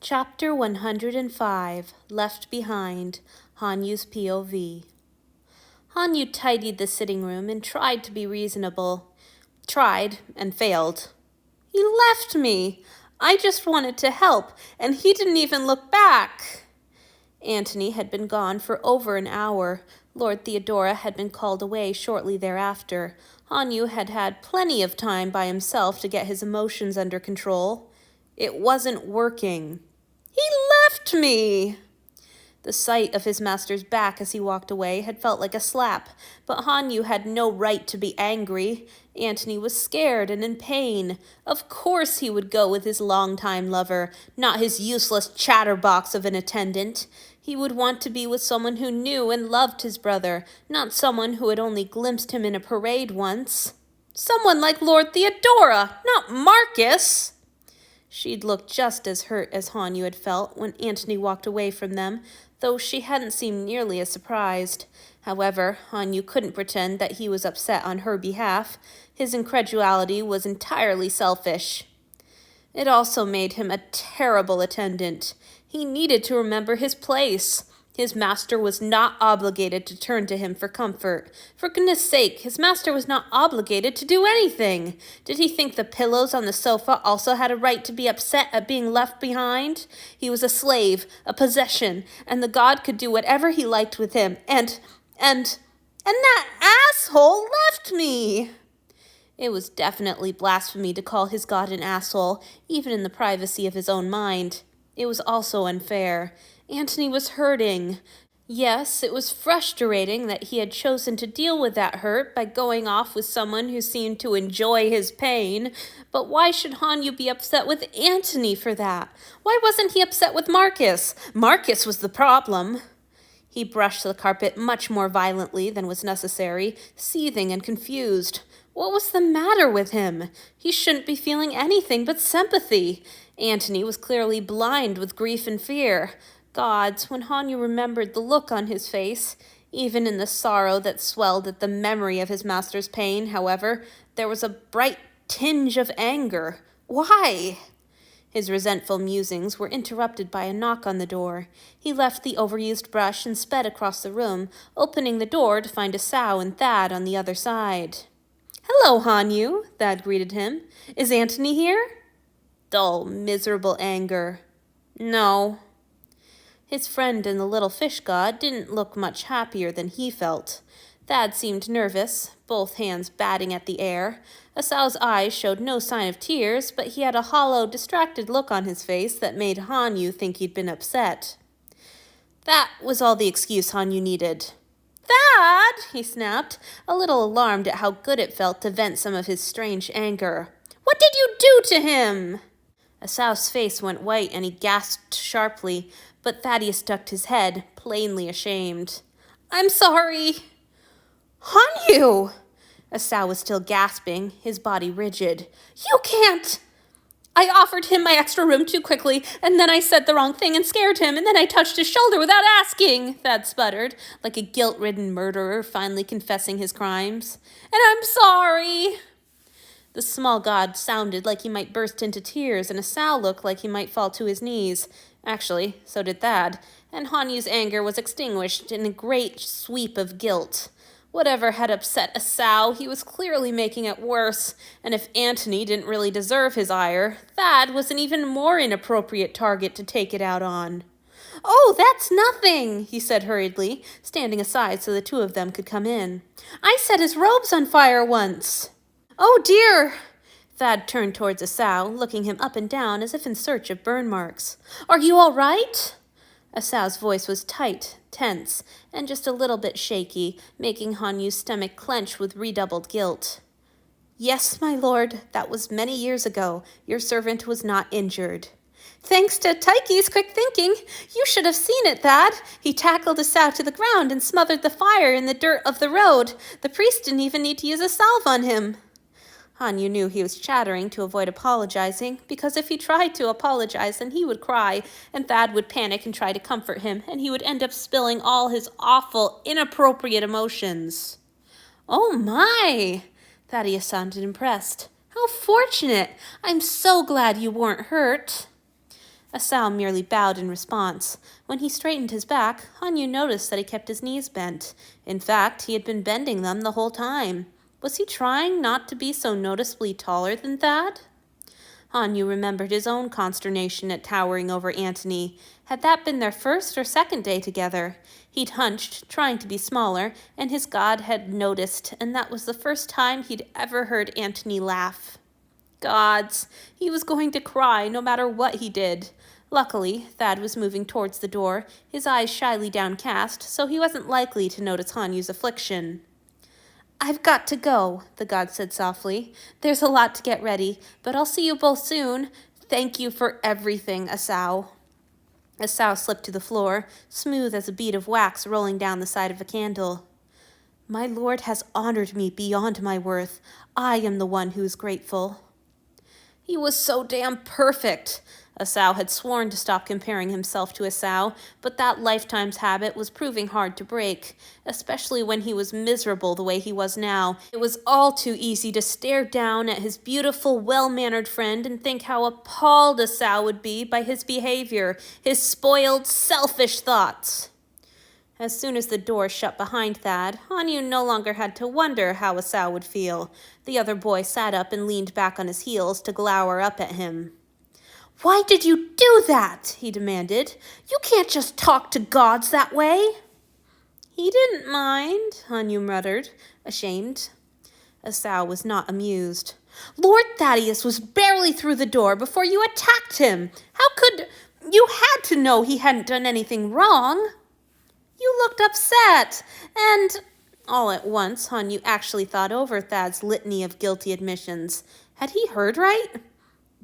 Chapter 105, Left Behind, Hanyu's POV. Hanyu tidied the sitting room and tried to be reasonable. Tried and failed. He left me. I just wanted to help, and he didn't even look back. Antony had been gone for over an hour. Lord Theodora had been called away shortly thereafter. Hanyu had had plenty of time by himself to get his emotions under control. It wasn't working. He left me! The sight of his master's back as he walked away had felt like a slap, but Hanyu had no right to be angry. Antony was scared and in pain. Of course he would go with his longtime lover, not his useless chatterbox of an attendant. He would want to be with someone who knew and loved his brother, not someone who had only glimpsed him in a parade once. Someone like Lord Theodora, not Marcus! She'd looked just as hurt as Hanyu had felt when Antony walked away from them, though she hadn't seemed nearly as surprised. However, Hanyu couldn't pretend that he was upset on her behalf. His incredulity was entirely selfish. It also made him a terrible attendant. He needed to remember his place. His master was not obligated to turn to him for comfort. For goodness sake, his master was not obligated to do anything. Did he think the pillows on the sofa also had a right to be upset at being left behind? He was a slave, a possession, and the god could do whatever he liked with him. And that asshole left me! It was definitely blasphemy to call his god an asshole, even in the privacy of his own mind. It was also unfair. Antony was hurting. Yes, it was frustrating that he had chosen to deal with that hurt by going off with someone who seemed to enjoy his pain, but why should Hanyu be upset with Antony for that? Why wasn't he upset with Marcus? Marcus was the problem. He brushed the carpet much more violently than was necessary, seething and confused. What was the matter with him? He shouldn't be feeling anything but sympathy. Antony was clearly blind with grief and fear. Gods, when Hanyu remembered the look on his face, even in the sorrow that swelled at the memory of his master's pain, however, there was a bright tinge of anger. Why? His resentful musings were interrupted by a knock on the door. He left the overused brush and sped across the room, opening the door to find Asao and Thad on the other side. "Hello, Hanyu," Thad greeted him. "Is Antony here?" Dull, miserable anger. "No." His friend and the little fish god didn't look much happier than he felt. Thad seemed nervous, both hands batting at the air. Asao's eyes showed no sign of tears, but he had a hollow, distracted look on his face that made Hanyu think he'd been upset. That was all the excuse Hanyu needed. "Thad!" he snapped, a little alarmed at how good it felt to vent some of his strange anger. "What did you do to him?" Asao's face went white and he gasped sharply, but Thaddeus ducked his head, plainly ashamed. "I'm sorry." "Hanyu!" Asao was still gasping, his body rigid. "You can't!" "I offered him my extra room too quickly, and then I said the wrong thing and scared him, and then I touched his shoulder without asking," Thad sputtered, like a guilt-ridden murderer finally confessing his crimes. "And I'm sorry." The small god sounded like he might burst into tears, and Asao looked like he might fall to his knees. Actually, so did Thad, and Hanyu's anger was extinguished in a great sweep of guilt. Whatever had upset Asao, he was clearly making it worse, and if Antony didn't really deserve his ire, Thad was an even more inappropriate target to take it out on. "Oh, that's nothing," he said hurriedly, standing aside so the two of them could come in. "I set his robes on fire once." "Oh, dear!" Thad turned towards Asao, looking him up and down as if in search of burn marks. "Are you all right?" Asao's voice was tight, tense, and just a little bit shaky, making Hanyu's stomach clench with redoubled guilt. "Yes, my lord, that was many years ago. Your servant was not injured." "Thanks to Taiki's quick thinking. You should have seen it, Thad. He tackled Asao to the ground and smothered the fire in the dirt of the road. The priest didn't even need to use a salve on him." Hanyu knew he was chattering to avoid apologizing, because if he tried to apologize, then he would cry, and Thad would panic and try to comfort him, and he would end up spilling all his awful, inappropriate emotions. "Oh my!" Thaddeus sounded impressed. "How fortunate! I'm so glad you weren't hurt." Esau merely bowed in response. When he straightened his back, Hanyu noticed that he kept his knees bent. In fact, he had been bending them the whole time. Was he trying not to be so noticeably taller than Thad? Hanyu remembered his own consternation at towering over Antony. Had that been their first or second day together? He'd hunched, trying to be smaller, and his god had noticed, and that was the first time he'd ever heard Antony laugh. Gods, he was going to cry no matter what he did. Luckily, Thad was moving towards the door, his eyes shyly downcast, so he wasn't likely to notice Hanyu's affliction. I've got to go, the god said softly. There's a lot to get ready, but I'll see you both soon. Thank you for everything, Esau. Esau slipped to the floor, smooth as a bead of wax rolling down the side of a candle. My lord has honored me beyond my worth. I am the one who is grateful. He was so damn perfect. Esau had sworn to stop comparing himself to Esau, but that lifetime's habit was proving hard to break, especially when he was miserable the way he was now. It was all too easy to stare down at his beautiful, well-mannered friend and think how appalled Esau would be by his behavior, his spoiled, selfish thoughts. As soon as the door shut behind Thad, Hanyu no longer had to wonder how Esau would feel. The other boy sat up and leaned back on his heels to glower up at him. Why did you do that? He demanded. You can't just talk to gods that way. He didn't mind, Hanyu muttered, ashamed. Esau was not amused. Lord Thaddeus was barely through the door before you attacked him. How could... You had to know he hadn't done anything wrong. You looked upset, and... All at once, Hanyu actually thought over Thad's litany of guilty admissions. Had he heard right?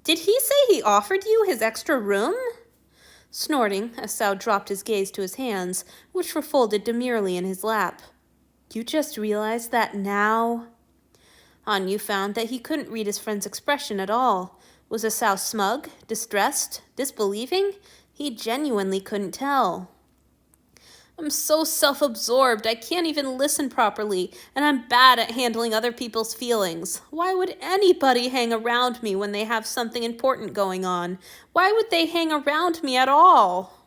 Did he say he offered you his extra room? Snorting, Esau dropped his gaze to his hands, which were folded demurely in his lap. You just realized that now? Hanyu found that he couldn't read his friend's expression at all. Was Esau smug, distressed, disbelieving? He genuinely couldn't tell. I'm so self-absorbed, I can't even listen properly, and I'm bad at handling other people's feelings. Why would anybody hang around me when they have something important going on? Why would they hang around me at all?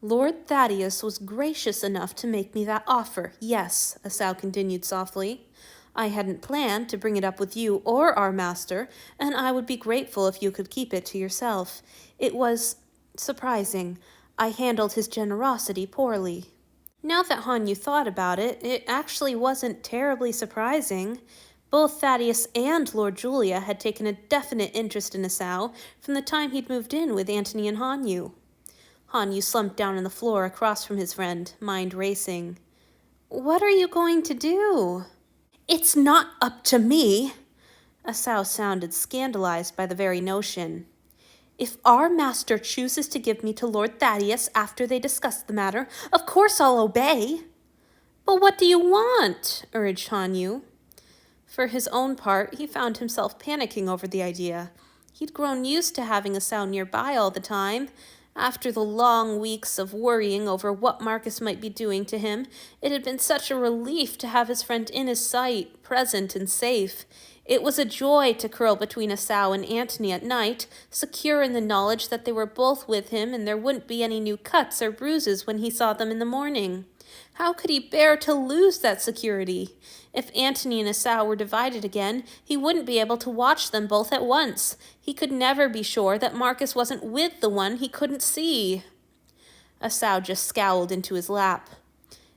Lord Thaddeus was gracious enough to make me that offer, yes, Esau continued softly. I hadn't planned to bring it up with you or our master, and I would be grateful if you could keep it to yourself. It was surprising. I handled his generosity poorly. Now that Hanyu thought about it, it actually wasn't terribly surprising. Both Thaddeus and Lord Julia had taken a definite interest in Esau from the time he'd moved in with Antony and Hanyu. Hanyu slumped down on the floor across from his friend, mind racing. What are you going to do? It's not up to me. Esau sounded scandalized by the very notion. If our master chooses to give me to Lord Thaddeus after they discuss the matter, of course I'll obey. But what do you want? Urged Hanyu. For his own part, he found himself panicking over the idea. He'd grown used to having Esau nearby all the time. After the long weeks of worrying over what Marcus might be doing to him, it had been such a relief to have his friend in his sight, present and safe. It was a joy to curl between Esau and Antony at night, secure in the knowledge that they were both with him and there wouldn't be any new cuts or bruises when he saw them in the morning. How could he bear to lose that security? If Antony and Esau were divided again, he wouldn't be able to watch them both at once. He could never be sure that Marcus wasn't with the one he couldn't see. Esau just scowled into his lap.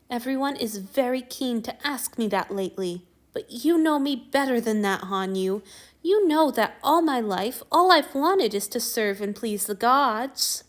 Everyone is very keen to ask me that lately. But you know me better than that, Hanyu. You know that all my life, all I've wanted is to serve and please the gods.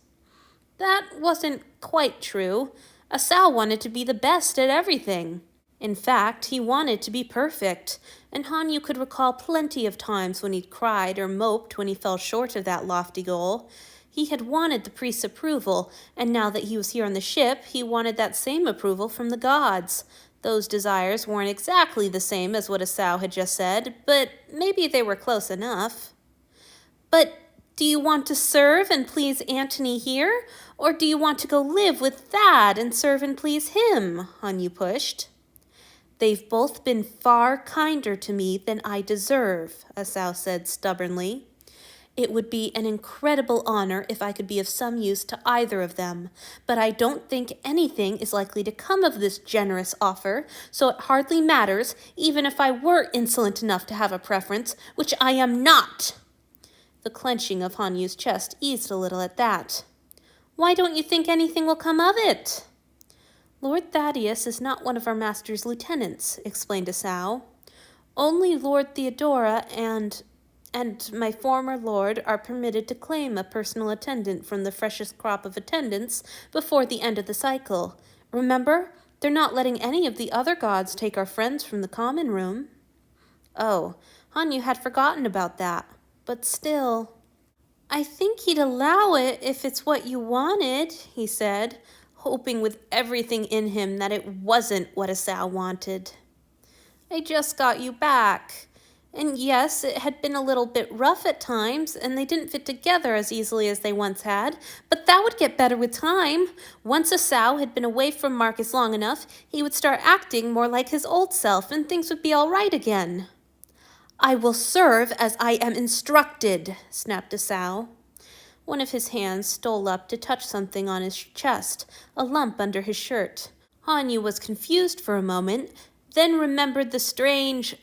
That wasn't quite true. Esau wanted to be the best at everything. In fact, he wanted to be perfect, and Hanyu could recall plenty of times when he'd cried or moped when he fell short of that lofty goal. He had wanted the priest's approval, and now that he was here on the ship, he wanted that same approval from the gods. Those desires weren't exactly the same as what Esau had just said, but maybe they were close enough. But do you want to serve and please Antony here, or do you want to go live with Thad and serve and please him? Hanyu pushed. They've both been far kinder to me than I deserve, Esau said stubbornly. It would be an incredible honor if I could be of some use to either of them, but I don't think anything is likely to come of this generous offer, so it hardly matters, even if I were insolent enough to have a preference, which I am not." The clenching of Han Yu's chest eased a little at that. "Why don't you think anything will come of it?" "Lord Thaddeus is not one of our master's lieutenants," explained Asau. "Only Lord Theodora and my former lord are permitted to claim a personal attendant from the freshest crop of attendants before the end of the cycle. Remember, they're not letting any of the other gods take our friends from the common room." Oh, Han Yu had forgotten about that, but still. "I think he'd allow it if it's what you wanted," he said, hoping with everything in him that it wasn't what Asau wanted. "I just got you back. And yes, it had been a little bit rough at times, and they didn't fit together as easily as they once had, but that would get better with time. Once Asau had been away from Marcus long enough, he would start acting more like his old self, and things would be all right again." "I will serve as I am instructed," snapped Asau. One of his hands stole up to touch something on his chest, a lump under his shirt. Han Yu was confused for a moment, then remembered the strange,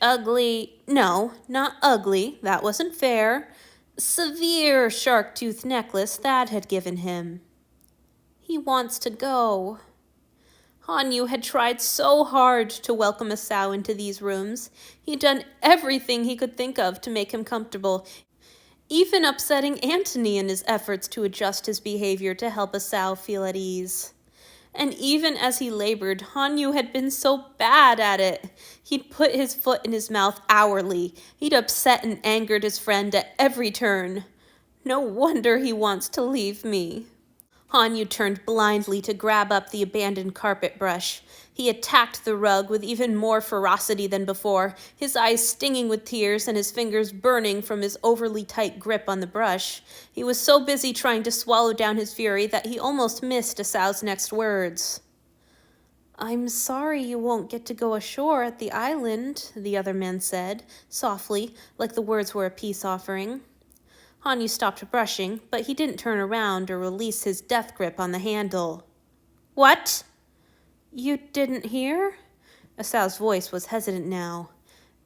no, not ugly, that wasn't fair, severe shark-tooth necklace Thad had given him. He wants to go. Han Yu had tried so hard to welcome Asau into these rooms. He'd done everything he could think of to make him comfortable, even upsetting Antony in his efforts to adjust his behavior to help Asau feel at ease. And even as he labored, Han Yu had been so bad at it. He'd put his foot in his mouth hourly. He'd upset and angered his friend at every turn. No wonder he wants to leave me. Han Yu turned blindly to grab up the abandoned carpet brush. He attacked the rug with even more ferocity than before, his eyes stinging with tears and his fingers burning from his overly tight grip on the brush. He was so busy trying to swallow down his fury that he almost missed Asau's next words. "I'm sorry you won't get to go ashore at the island," the other man said, softly, like the words were a peace offering. Han Yu stopped brushing, but he didn't turn around or release his death grip on the handle. "What? You didn't hear?" Asau's voice was hesitant now.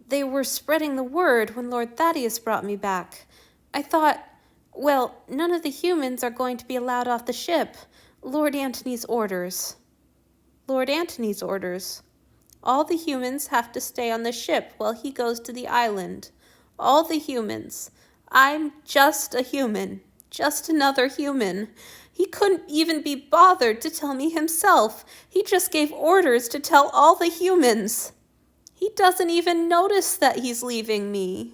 "They were spreading the word when Lord Thaddeus brought me back. I thought, well, none of the humans are going to be allowed off the ship. Lord Antony's orders." "Lord Antony's orders? All the humans have to stay on the ship while he goes to the island. All the humans. I'm just a human. Just another human. He couldn't even be bothered to tell me himself. He just gave orders to tell all the humans. He doesn't even notice that he's leaving me."